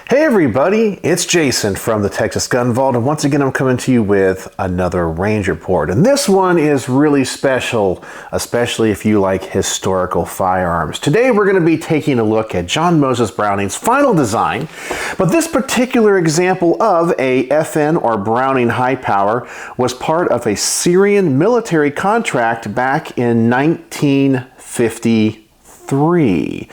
Hey everybody, it's Jason from the Texas Gun Vault, and once again I'm coming to you with another range report. And this one is really special, especially if you like historical firearms. Today we're going to be taking a look at John Moses Browning's final design, but this particular example of a FN or Browning Hi-Power was part of a Syrian military contract back in 1953.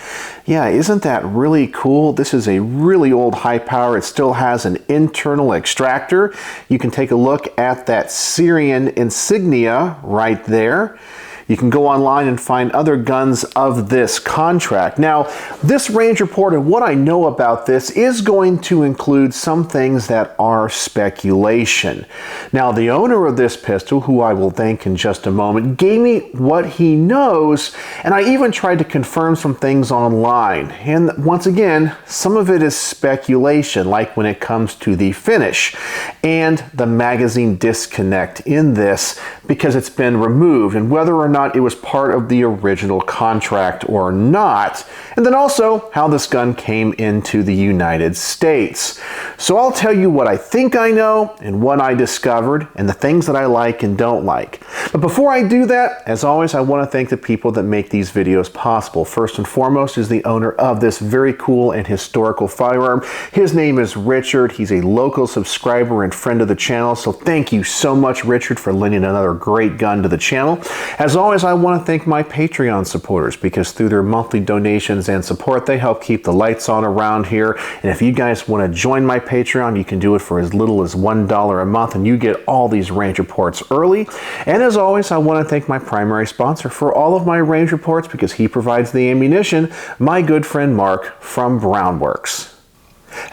Yeah, isn't that really cool? This is a really old Hi-Power. It still has an internal extractor. You can take a look at that Syrian insignia right there. You can go online and find other guns of this contract. Now, this range report and what I know about this is going to include some things that are speculation. Now, the owner of this pistol, who I will thank in just a moment, gave me what he knows, and I even tried to confirm some things online. And once again, some of it is speculation, like when it comes to the finish and the magazine disconnect in this, because it's been removed, and whether or not it was part of the original contract or not, and then also how this gun came into the United States. So I'll tell you what I think I know and what I discovered and the things that I like and don't like. But before I do that, as always, I want to thank the people that make these videos possible. First and foremost is the owner of this very cool and historical firearm. His name is Richard. He's a local subscriber and friend of the channel, so thank you so much, Richard, for lending another great gun to the channel. As always, I want to thank my Patreon supporters, because through their monthly donations and support, they help keep the lights on around here. And if you guys want to join my Patreon, you can do it for as little as $1 a month, and you get all these range reports early. And as always, I want to thank my primary sponsor for all of my range reports, because he provides the ammunition, my good friend Mark from Brownworks.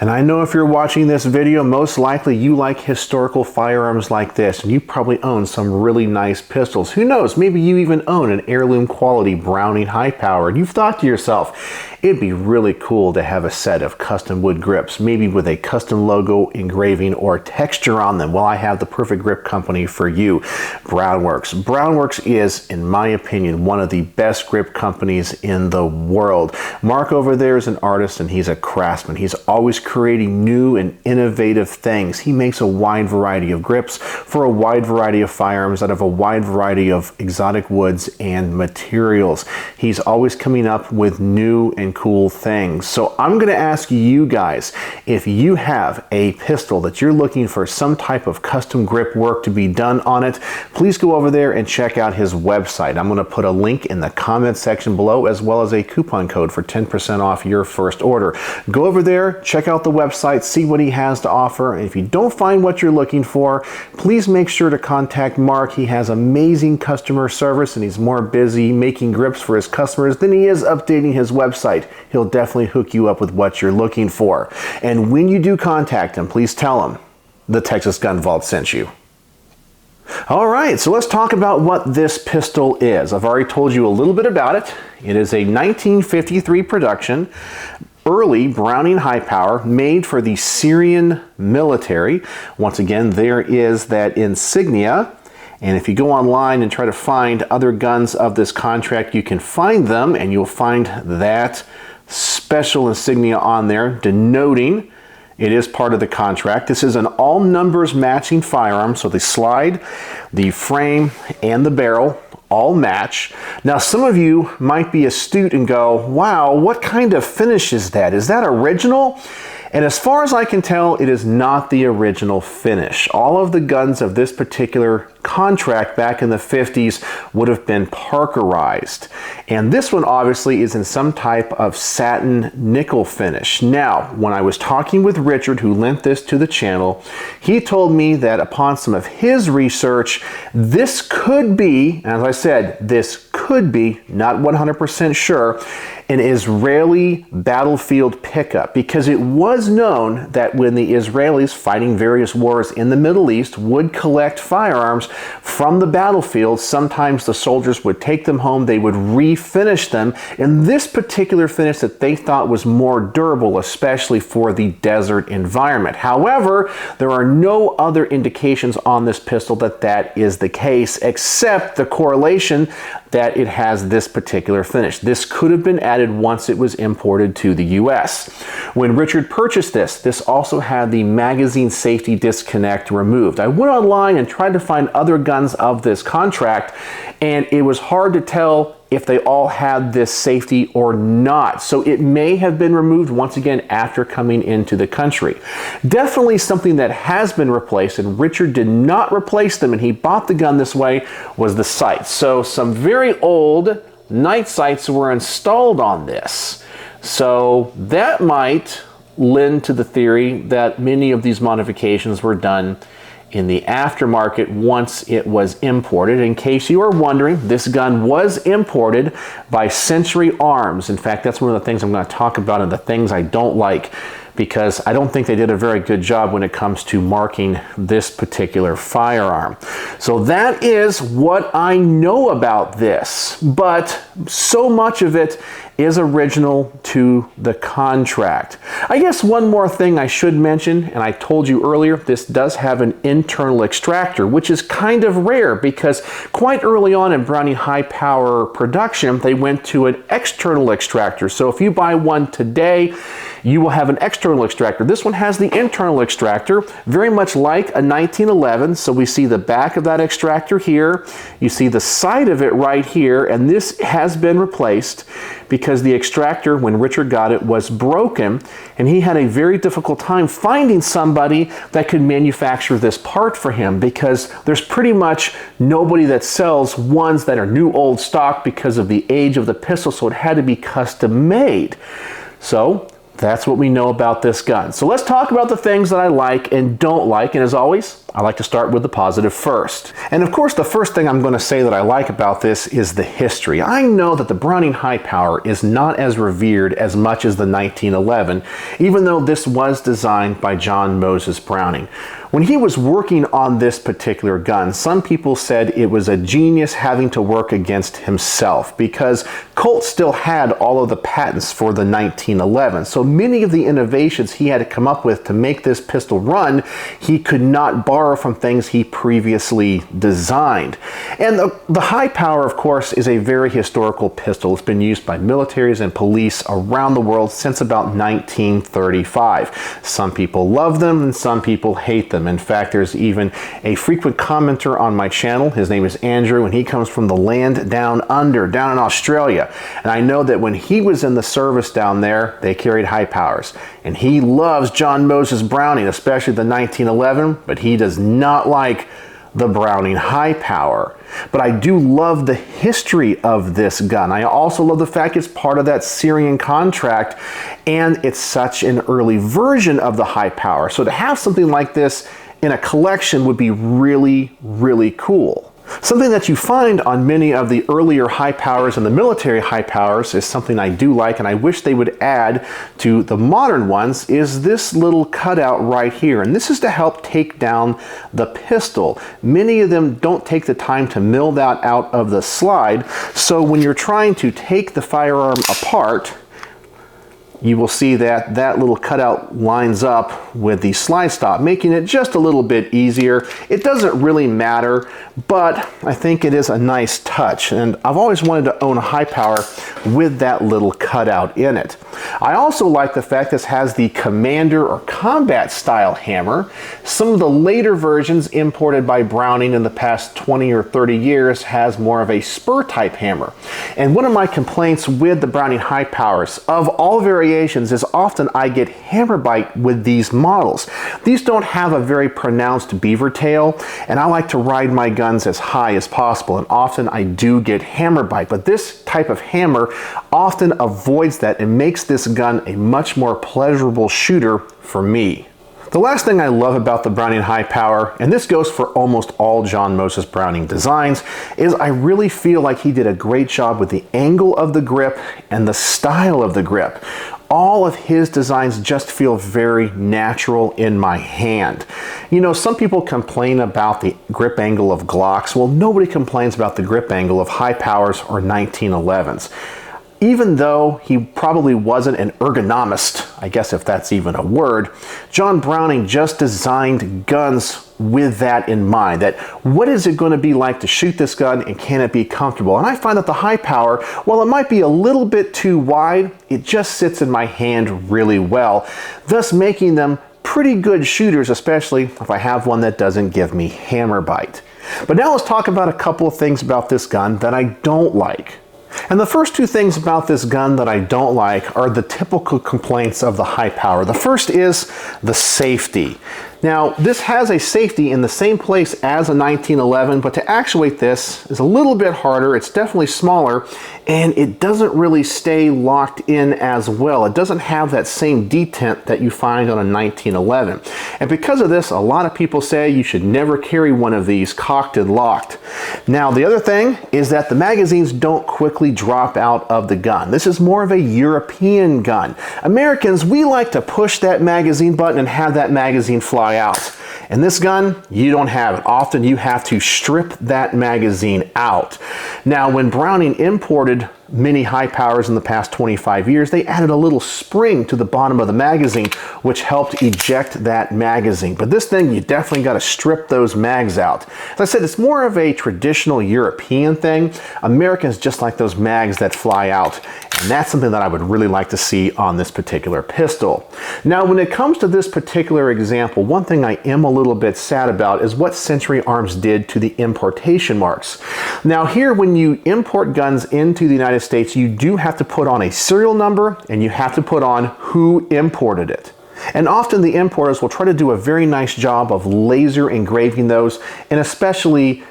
And I know if you're watching this video, most likely you like historical firearms like this, and you probably own some really nice pistols. Who knows, maybe you even own an heirloom quality Browning Hi-Power, and you've thought to yourself, it'd be really cool to have a set of custom wood grips, maybe with a custom logo, engraving, or texture on them. Well, I have the perfect grip company for you, Brownworks. Brownworks is, in my opinion, one of the best grip companies in the world. Mark over there is an artist and he's a craftsman. He's always creating new and innovative things. He makes a wide variety of grips for a wide variety of firearms out of a wide variety of exotic woods and materials. He's always coming up with new and cool things. So I'm going to ask you guys, if you have a pistol that you're looking for some type of custom grip work to be done on it, please go over there and check out his website. I'm going to put a link in the comment section below, as well as a coupon code for 10% off your first order. Go over there, check out the website, see what he has to offer, and if you don't find what you're looking for, please make sure to contact Mark. He has amazing customer service, and he's more busy making grips for his customers than he is updating his website. He'll definitely hook you up with what you're looking for. And when you do contact him, please tell him the Texas Gun Vault sent you. All right, so let's talk about what this pistol is. I've already told you a little bit about it. It is a 1953 production, early Browning Hi-Power, made for the Syrian military. Once again, there is that insignia. And if you go online and try to find other guns of this contract, you can find them, and you'll find that special insignia on there denoting it is part of the contract. This is an all numbers matching firearm, so the slide, the frame, and the barrel all match. Now, some of you might be astute and go, wow, what kind of finish is that? Is that original? And as far as I can tell, it is not the original finish. All of the guns of this particular contract back in the 50s would have been Parkerized. And this one obviously is in some type of satin nickel finish. Now, when I was talking with Richard, who lent this to the channel, he told me that upon some of his research, this could be, as I said, this could be, not 100% sure, an Israeli battlefield pickup, because it was known that when the Israelis fighting various wars in the Middle East would collect firearms from the battlefield, sometimes the soldiers would take them home, they would refinish them in this particular finish that they thought was more durable, especially for the desert environment. However, there are no other indications on this pistol that that is the case, except the correlation that it has this particular finish. This could have been added once it was imported to the US. When Richard purchased this also had the magazine safety disconnect removed. I went online and tried to find other guns of this contract, and it was hard to tell if they all had this safety or not. So it may have been removed once again after coming into the country. Definitely something that has been replaced, and Richard did not replace them, and he bought the gun this way, was the sights. So some very old night sights were installed on this. So that might lend to the theory that many of these modifications were done in the aftermarket once it was imported. In case you are wondering, this gun was imported by Century Arms. In fact, that's one of the things I'm going to talk about and the things I don't like, because I don't think they did a very good job when it comes to marking this particular firearm. So that is what I know about this, but so much of it is original to the contract. I guess one more thing I should mention, and I told you earlier, this does have an internal extractor, which is kind of rare because quite early on in Browning Hi-Power production, they went to an external extractor. So if you buy one today, you will have an external extractor. This one has the internal extractor, very much like a 1911. So we see the back of that extractor here. You see the side of it right here, and this has been replaced because the extractor, when Richard got it, was broken, and he had a very difficult time finding somebody that could manufacture this part for him, because there's pretty much nobody that sells ones that are new old stock because of the age of the pistol, so it had to be custom made. So that's what we know about this gun. So let's talk about the things that I like and don't like, and as always, I like to start with the positive first. And of course, the first thing I'm going to say that I like about this is the history. I know that the Browning Hi-Power is not as revered as much as the 1911, even though this was designed by John Moses Browning. When he was working on this particular gun, some people said it was a genius having to work against himself, because Colt still had all of the patents for the 1911. So many of the innovations he had to come up with to make this pistol run, he could not borrow from things he previously designed. And the Hi-Power, of course, is a very historical pistol. It's been used by militaries and police around the world since about 1935. Some people love them and some people hate them. In fact, there's even a frequent commenter on my channel. His name is Andrew, and he comes from the land down under, down in Australia. And I know that when he was in the service down there, they carried Hi-Powers. And he loves John Moses Browning, especially the 1911, but he does not like the Browning Hi-Power. But I do love the history of this gun. I also love the fact it's part of that Syrian contract, and it's such an early version of the Hi-Power. So to have something like this in a collection would be really, really cool. Something that you find on many of the earlier Hi-Powers and the military Hi-Powers is something I do like, and I wish they would add to the modern ones, is this little cutout right here. And this is to help take down the pistol. Many of them don't take the time to mill that out of the slide. So when you're trying to take the firearm apart, you will see that that little cutout lines up with the slide stop, making it just a little bit easier. It doesn't really matter, but I think it is a nice touch, and I've always wanted to own a Hi-Power with that little cutout in it. I also like the fact this has the commander or combat style hammer. Some of the later versions imported by Browning in the past 20 or 30 years has more of a spur type hammer. And one of my complaints with the Browning Hi-Powers, of all variations, is often I get hammer bite with these models. These don't have a very pronounced beaver tail, and I like to ride my guns as high as possible, and often I do get hammer bite, but this type of hammer often avoids that and makes this gun a much more pleasurable shooter for me. The last thing I love about the Browning Hi-Power, and this goes for almost all John Moses Browning designs, is I really feel like he did a great job with the angle of the grip and the style of the grip. All of his designs just feel very natural in my hand. You know, some people complain about the grip angle of Glocks. Well, nobody complains about the grip angle of Hi-Powers or 1911s. even though he probably wasn't an ergonomist, I guess if that's even a word, John Browning just designed guns with that in mind, that what is it going to be like to shoot this gun and can it be comfortable? And I find that the Hi-Power, while it might be a little bit too wide, it just sits in my hand really well, thus making them pretty good shooters, especially if I have one that doesn't give me hammer bite. But now let's talk about a couple of things about this gun that I don't like. And the first two things about this gun that I don't like are the typical complaints of the Hi-Power. The first is the safety. Now, this has a safety in the same place as a 1911, but to actuate this is a little bit harder. It's definitely smaller, and it doesn't really stay locked in as well. It doesn't have that same detent that you find on a 1911. And because of this, a lot of people say you should never carry one of these cocked and locked. Now, the other thing is that the magazines don't quickly drop out of the gun. This is more of a European gun. Americans, we like to push that magazine button and have that magazine fly out. And this gun, you don't have it. Often you have to strip that magazine out. Now, when Browning imported many Hi-Powers in the past 25 years, they added a little spring to the bottom of the magazine, which helped eject that magazine. But this thing, you definitely got to strip those mags out. As I said, it's more of a traditional European thing. Americans just like those mags that fly out. And that's something that I would really like to see on this particular pistol. Now, when it comes to this particular example, one thing I am a little bit sad about is what Century Arms did to the importation marks. Now here, when you import guns into the United States, you do have to put on a serial number and you have to put on who imported it. And often the importers will try to do a very nice job of laser engraving those, and especially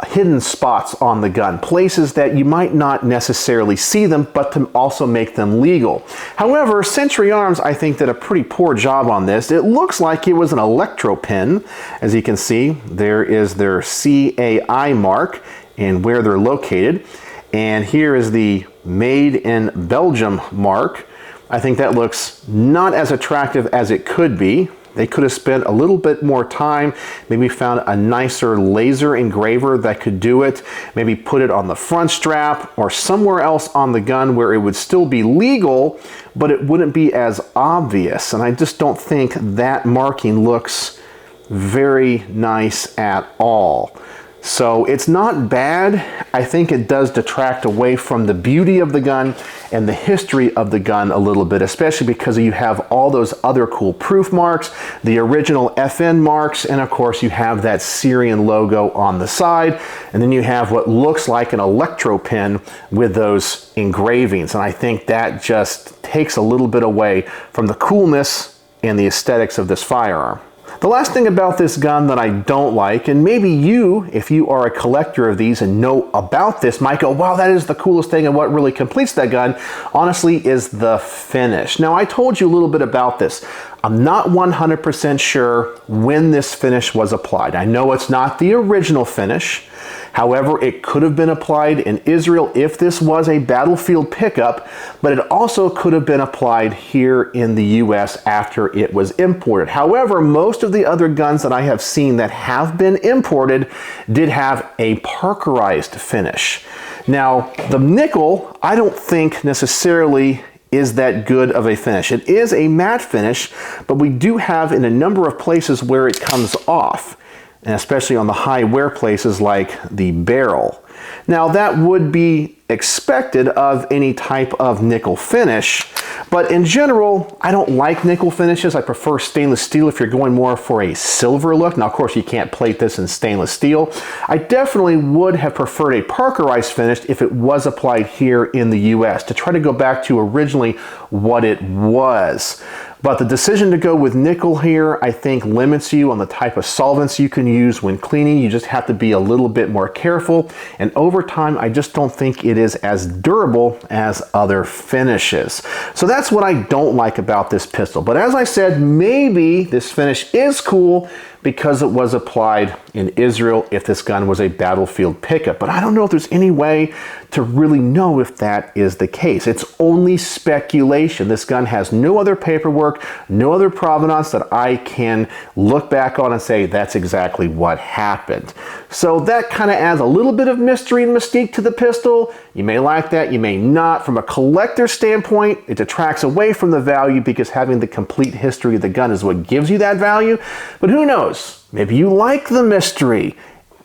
hidden spots on the gun, places that you might not necessarily see them, but to also make them legal. However, Century Arms, I think, did a pretty poor job on this. It looks like it was an electro pin. As you can see, there is their CAI mark and where they're located. And here is the Made in Belgium mark. I think that looks not as attractive as it could be. They could have spent a little bit more time, maybe found a nicer laser engraver that could do it, maybe put it on the front strap or somewhere else on the gun where it would still be legal, but it wouldn't be as obvious. And I just don't think that marking looks very nice at all. So it's not bad. I think it does detract away from the beauty of the gun and the history of the gun a little bit, especially because you have all those other cool proof marks, the original FN marks, and of course you have that Syrian logo on the side, and then you have what looks like an electro pin with those engravings. And I think that just takes a little bit away from the coolness and the aesthetics of this firearm. The last thing about this gun that I don't like, and maybe you, if you are a collector of these and know about this, might go, wow, that is the coolest thing, and what really completes that gun, honestly, is the finish. Now, I told you a little bit about this. I'm not 100% sure when this finish was applied. I know it's not the original finish. However, it could have been applied in Israel if this was a battlefield pickup, but it also could have been applied here in the US after it was imported. However, most of the other guns that I have seen that have been imported did have a parkerized finish. Now, the nickel, I don't think necessarily is that good of a finish. It is a matte finish, but we do have in a number of places where it comes off, and especially on the high wear places like the barrel. Now, that would be expected of any type of nickel finish, but in general, I don't like nickel finishes. I prefer stainless steel if you're going more for a silver look. Now, of course, you can't plate this in stainless steel. I definitely would have preferred a parkerized finish if it was applied here in the US to try to go back to originally what it was. But the decision to go with nickel here, I think, limits you on the type of solvents you can use when cleaning. You just have to be a little bit more careful. And over time, I just don't think it is as durable as other finishes. So that's what I don't like about this pistol. But as I said, maybe this finish is cool. because it was applied in Israel if this gun was a battlefield pickup. But I don't know if there's any way to really know if that is the case. It's only speculation. This gun has no other paperwork, no other provenance that I can look back on and say that's exactly what happened. So that kind of adds a little bit of mystery and mystique to the pistol. You may like that, you may not. From a collector standpoint, it detracts away from the value because having the complete history of the gun is what gives you that value. But who knows? Maybe you like the mystery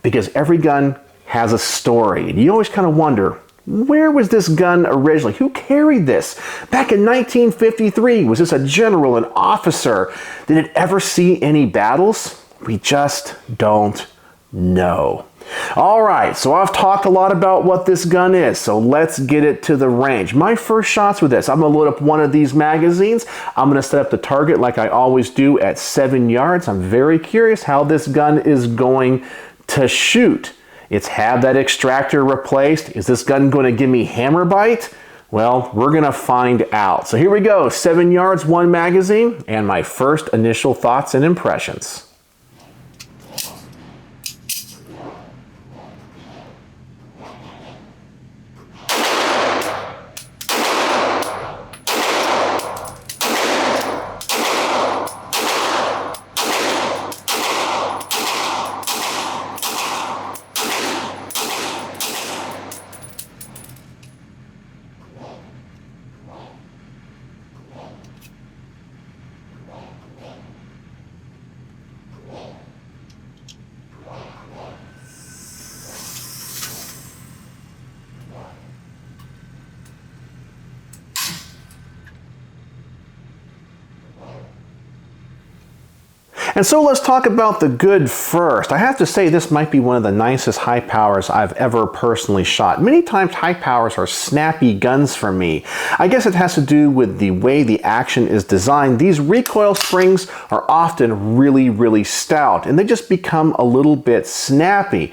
because every gun has a story. And you always kind of wonder, where was this gun originally? Who carried this? Back in 1953, was this a general, an officer? Did it ever see any battles? We just don't know. All right, so I've talked a lot about what this gun is, so let's get it to the range. My first shots with this, I'm going to load up one of these magazines. I'm going to set up the target like I always do at 7 yards. I'm very curious how this gun is going to shoot. It's had that extractor replaced. Is this gun going to give me hammer bite? Well, we're going to find out. So here we go, 7 yards, one magazine, and my first initial thoughts and impressions. And so let's talk about the good first. I have to say this might be one of the nicest Hi-Powers I've ever personally shot. Many times Hi-Powers are snappy guns for me. I guess it has to do with the way the action is designed. These recoil springs are often really stout and they just become a little bit snappy.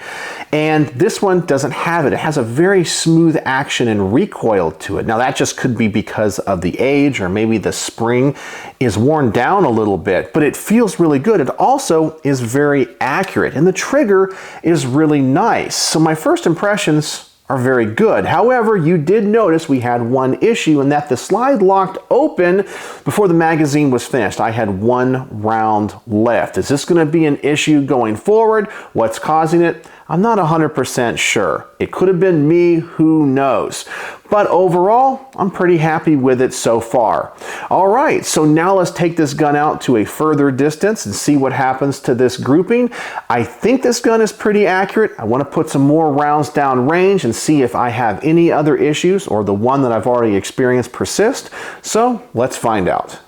And this one doesn't have it. It has a very smooth action and recoil to it. Now that just could be because of the age, or maybe the spring is worn down a little bit, but it feels really good. It also is very accurate and the trigger is really nice. So my first impressions are very good. However, you did notice we had one issue, and that the slide locked open before the magazine was finished. I had one round left. Is this going to be an issue going forward? What's causing it? I'm not 100% sure. It could have been me, who knows? But overall, I'm pretty happy with it so far. All right, so now let's take this gun out to a further distance and see what happens to this grouping. I think this gun is pretty accurate. I want to put some more rounds down range and see if I have any other issues or the one that I've already experienced persist. So let's find out.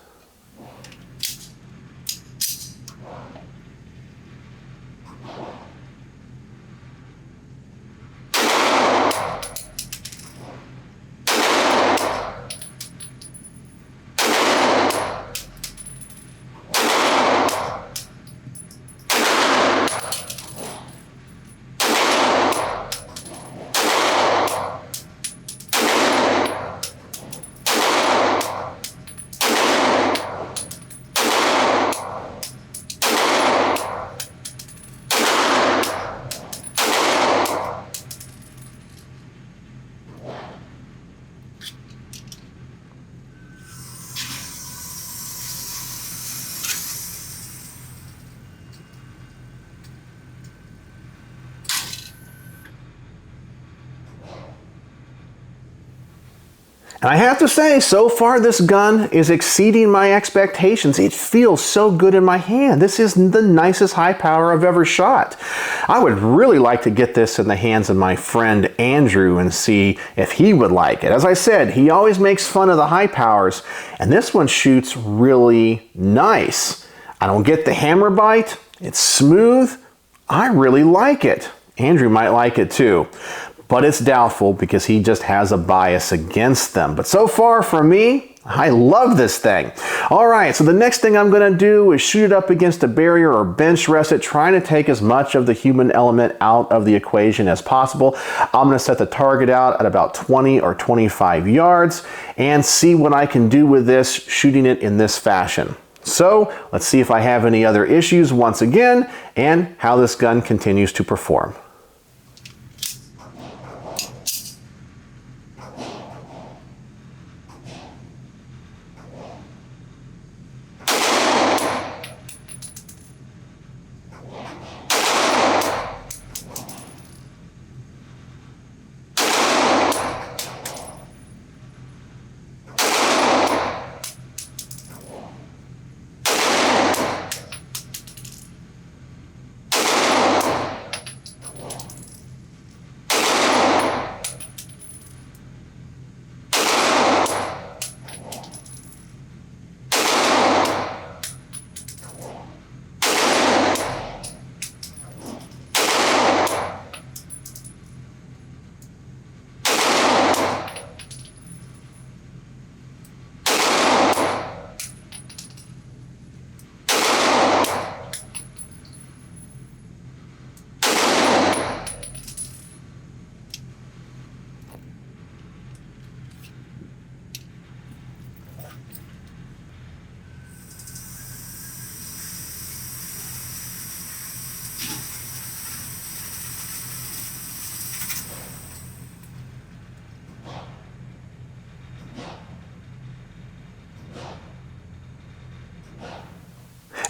And I have to say, so far this gun is exceeding my expectations. It feels so good in my hand. This is the nicest Hi-Power I've ever shot. I would really like to get this in the hands of my friend Andrew and see if he would like it. As I said, he always makes fun of the Hi-Powers, and this one shoots really nice. I don't get the hammer bite. It's smooth. I really like it. Andrew might like it too. But it's doubtful because he just has a bias against them. But so far for me, I love this thing. All right, so the next thing I'm gonna do is shoot it up against a barrier or bench rest it, trying to take as much of the human element out of the equation as possible. I'm gonna set the target out at about 20 or 25 yards and see what I can do with this, shooting it in this fashion. So let's see if I have any other issues once again and how this gun continues to perform.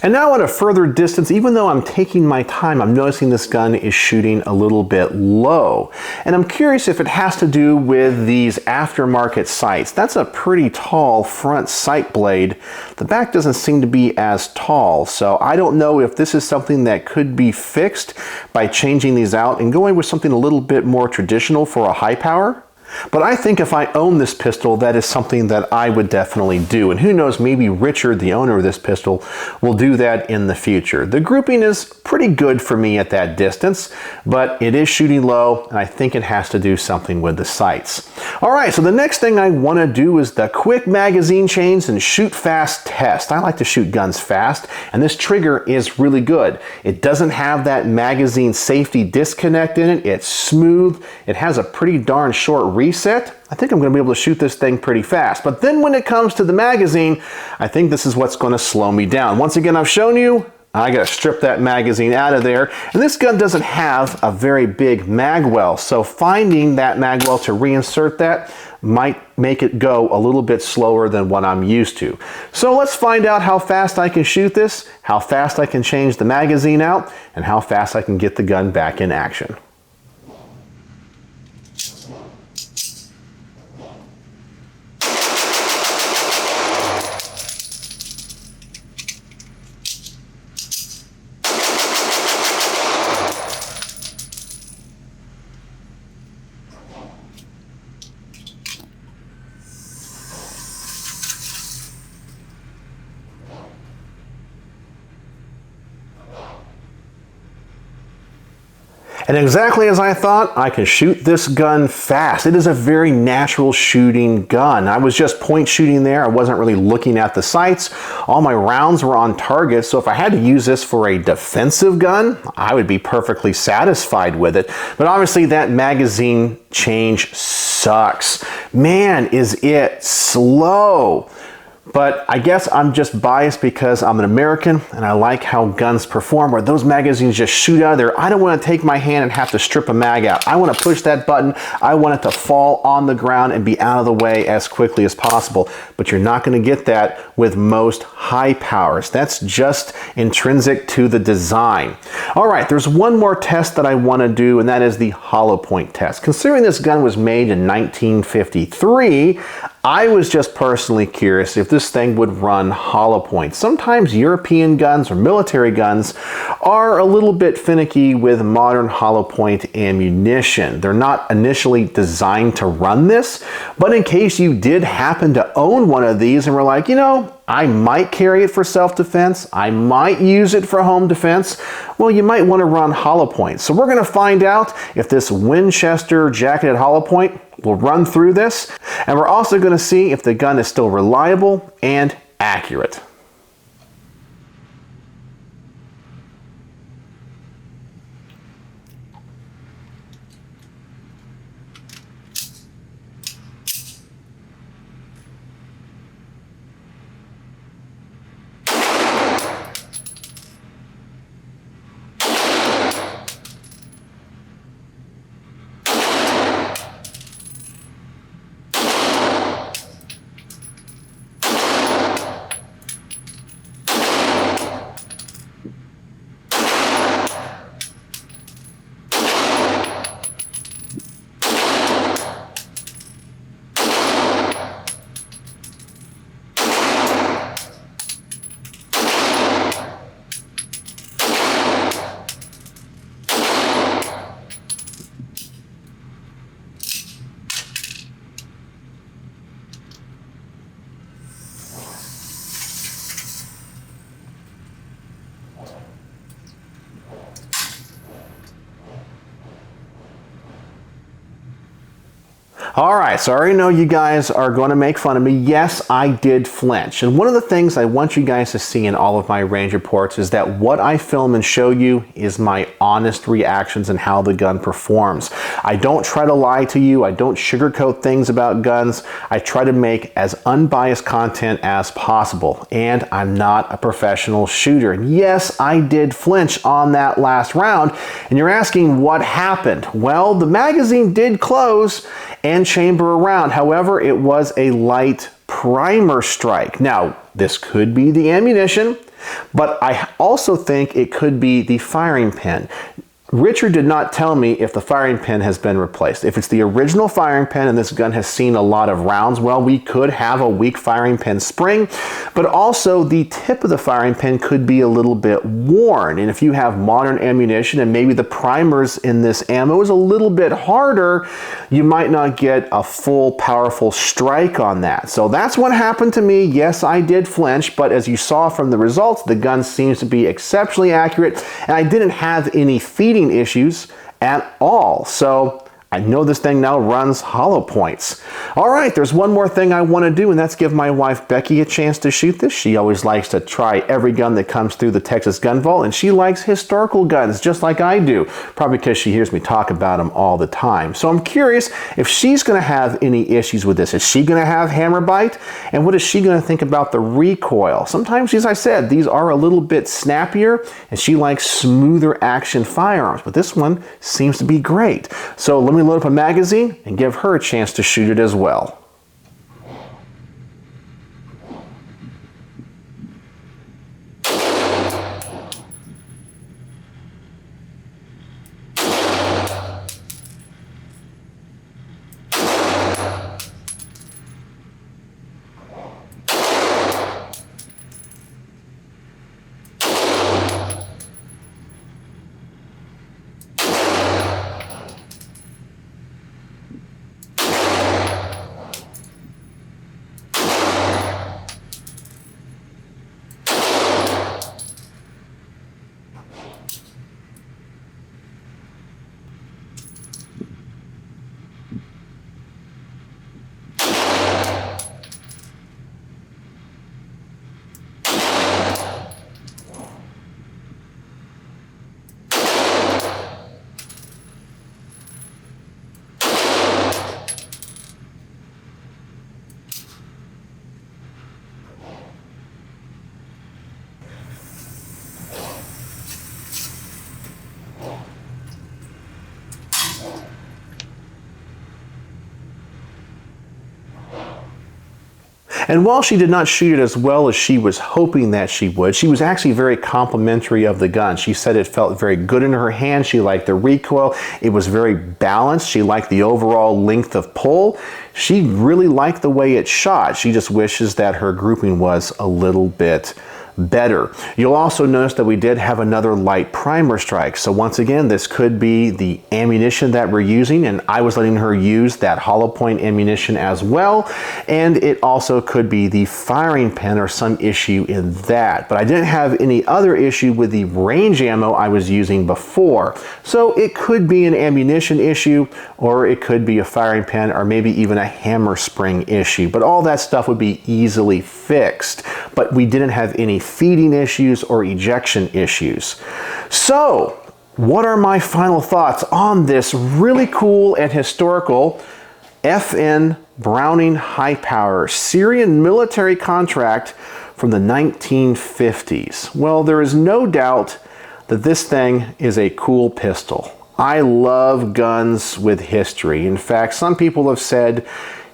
And now at a further distance, even though I'm taking my time, I'm noticing this gun is shooting a little bit low. And I'm curious if it has to do with these aftermarket sights. That's a pretty tall front sight blade. The back doesn't seem to be as tall, so I don't know if this is something that could be fixed by changing these out and going with something a little bit more traditional for a Hi-Power. But I think if I own this pistol, that is something that I would definitely do. And who knows, maybe Richard, the owner of this pistol, will do that in the future. The grouping is pretty good for me at that distance, but it is shooting low, and I think it has to do something with the sights. All right, so the next thing I want to do is the quick magazine change and shoot fast test. I like to shoot guns fast, and this trigger is really good. It doesn't have that magazine safety disconnect in it. It's smooth. It has a pretty darn short reset. I think I'm going to be able to shoot this thing pretty fast. But then when it comes to the magazine, I think this is what's going to slow me down. Once again, I've shown you, I got to strip that magazine out of there. And this gun doesn't have a very big mag well, so finding that mag well to reinsert that might make it go a little bit slower than what I'm used to. So let's find out how fast I can shoot this, how fast I can change the magazine out, and how fast I can get the gun back in action. And exactly as I thought, I can shoot this gun fast. It is a very natural shooting gun. I was just point shooting there. I wasn't really looking at the sights. All my rounds were on target, so if I had to use this for a defensive gun, I would be perfectly satisfied with it. But obviously that magazine change sucks. Man, is it slow. But I guess I'm just biased because I'm an American and I like how guns perform, where those magazines just shoot out of there. I don't want to take my hand and have to strip a mag out. I want to push that button. I want it to fall on the ground and be out of the way as quickly as possible. But you're not going to get that with most Hi-Powers. That's just intrinsic to the design. All right, there's one more test that I want to do, and that is the hollow point test. Considering this gun was made in 1953, I was just personally curious if this thing would run hollow points. Sometimes European guns or military guns are a little bit finicky with modern hollow point ammunition. They're not initially designed to run this, but in case you did happen to own one of these and were like, you know, I might carry it for self-defense, I might use it for home defense, well, you might want to run hollow points. So we're going to find out if this Winchester jacketed hollow point will run through this, and we're also going to see if the gun is still reliable and accurate. All right, so I already know you guys are going to make fun of me. Yes, I did flinch. And one of the things I want you guys to see in all of my range reports is that what I film and show you is my honest reactions and how the gun performs. I don't try to lie to you. I don't sugarcoat things about guns. I try to make as unbiased content as possible. And I'm not a professional shooter. And yes, I did flinch on that last round. And you're asking what happened? Well, the magazine did close and chamber around. However, it was a light primer strike. Now, this could be the ammunition, but I also think it could be the firing pin. Richard did not tell me if the firing pin has been replaced. If it's the original firing pin and this gun has seen a lot of rounds, well, we could have a weak firing pin spring, but also the tip of the firing pin could be a little bit worn. And if you have modern ammunition and maybe the primers in this ammo is a little bit harder, you might not get a full powerful strike on that. So that's what happened to me. Yes, I did flinch, but as you saw from the results, the gun seems to be exceptionally accurate, and I didn't have any feeding issues at all. So I know this thing now runs hollow points. All right, there's one more thing I want to do, and that's give my wife Becky a chance to shoot this. She always likes to try every gun that comes through the Texas Gun Vault, and she likes historical guns just like I do, probably because she hears me talk about them all the time. So I'm curious if she's going to have any issues with this. Is she going to have hammer bite? And what is she going to think about the recoil? Sometimes, as I said, these are a little bit snappier, and she likes smoother action firearms, but this one seems to be great. So let me load up a magazine and give her a chance to shoot it as well. And while she did not shoot it as well as she was hoping that she would, she was actually very complimentary of the gun. She said it felt very good in her hand. She liked the recoil. It was very balanced. She liked the overall length of pull. She really liked the way it shot. She just wishes that her grouping was a little bit better. You'll also notice that we did have another light primer strike. So once again, this could be the ammunition that we're using, and I was letting her use that hollow point ammunition as well. And it also could be the firing pin or some issue in that. But I didn't have any other issue with the range ammo I was using before. So it could be an ammunition issue, or it could be a firing pin, or maybe even a hammer spring issue. But all that stuff would be easily fixed. But we didn't have any feeding issues or ejection issues. So, what are my final thoughts on this really cool and historical FN Browning Hi-Power Syrian Military Contract from the 1950s? Well, there is no doubt that this thing is a cool pistol. I love guns with history. In fact, some people have said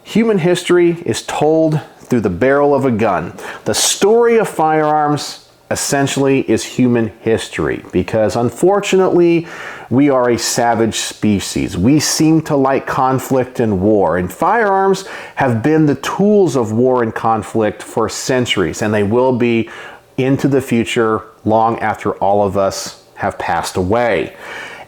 human history is told through the barrel of a gun. The story of firearms essentially is human history, because unfortunately we are a savage species. We seem to like conflict and war, and firearms have been the tools of war and conflict for centuries, and they will be into the future long after all of us have passed away.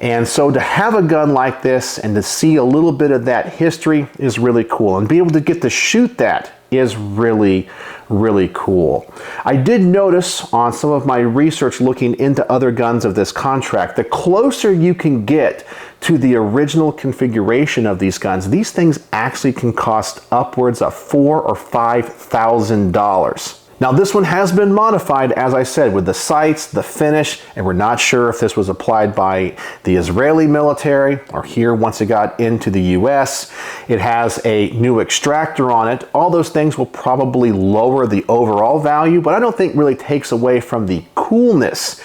And so to have a gun like this and to see a little bit of that history is really cool, and be able to get to shoot that is really, really cool. I did notice on some of my research looking into other guns of this contract, the closer you can get to the original configuration of these guns, these things actually can cost upwards of $4,000 or $5,000. Now this one has been modified, as I said, with the sights, the finish, and we're not sure if this was applied by the Israeli military or here once it got into the US. It has a new extractor on it. All those things will probably lower the overall value, but I don't think really takes away from the coolness.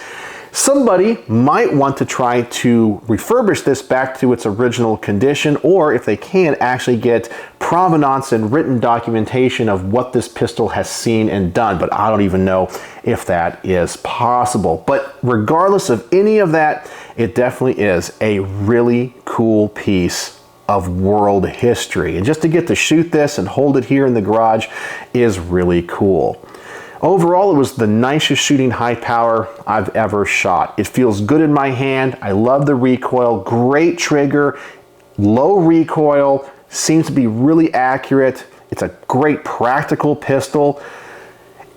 Somebody might want to try to refurbish this back to its original condition, or if they can, actually get provenance and written documentation of what this pistol has seen and done, but I don't even know if that is possible. But regardless of any of that, it definitely is a really cool piece of world history. And just to get to shoot this and hold it here in the garage is really cool. Overall, it was the nicest shooting Hi-Power I've ever shot. It feels good in my hand. I love the recoil, great trigger, low recoil, seems to be really accurate. It's a great practical pistol.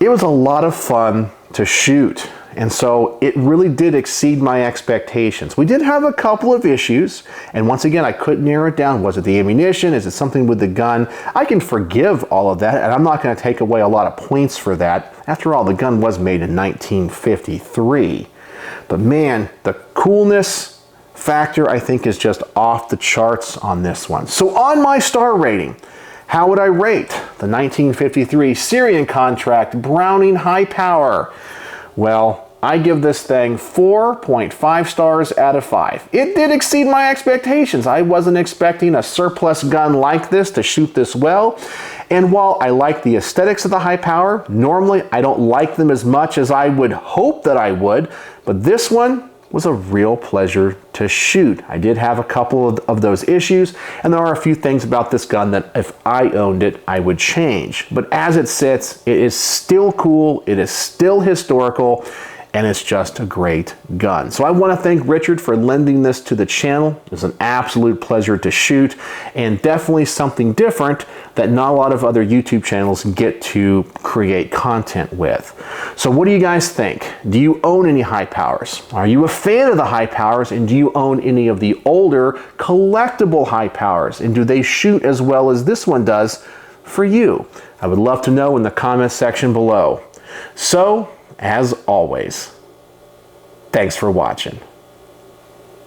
It was a lot of fun to shoot, and so it really did exceed my expectations. We did have a couple of issues, and once again, I couldn't narrow it down. Was it the ammunition? Is it something with the gun? I can forgive all of that, and I'm not going to take away a lot of points for that. After all, the gun was made in 1953. But man, the coolness factor, I think, is just off the charts on this one. So on my star rating, how would I rate the 1953 Syrian Contract Browning Hi-Power? Well, I give this thing 4.5 stars out of 5. It did exceed my expectations. I wasn't expecting a surplus gun like this to shoot this well. And while I like the aesthetics of the Hi-Power, normally I don't like them as much as I would hope that I would, but this one was a real pleasure to shoot. I did have a couple of those issues, and there are a few things about this gun that if I owned it, I would change. But as it sits, it is still cool, it is still historical, and it's just a great gun. So I want to thank Richard for lending this to the channel. It was an absolute pleasure to shoot, and definitely something different that not a lot of other YouTube channels get to create content with. So what do you guys think? Do you own any Hi-Powers? Are you a fan of the Hi-Powers, and do you own any of the older collectible Hi-Powers? And do they shoot as well as this one does for you? I would love to know in the comments section below. So, as always, thanks for watching.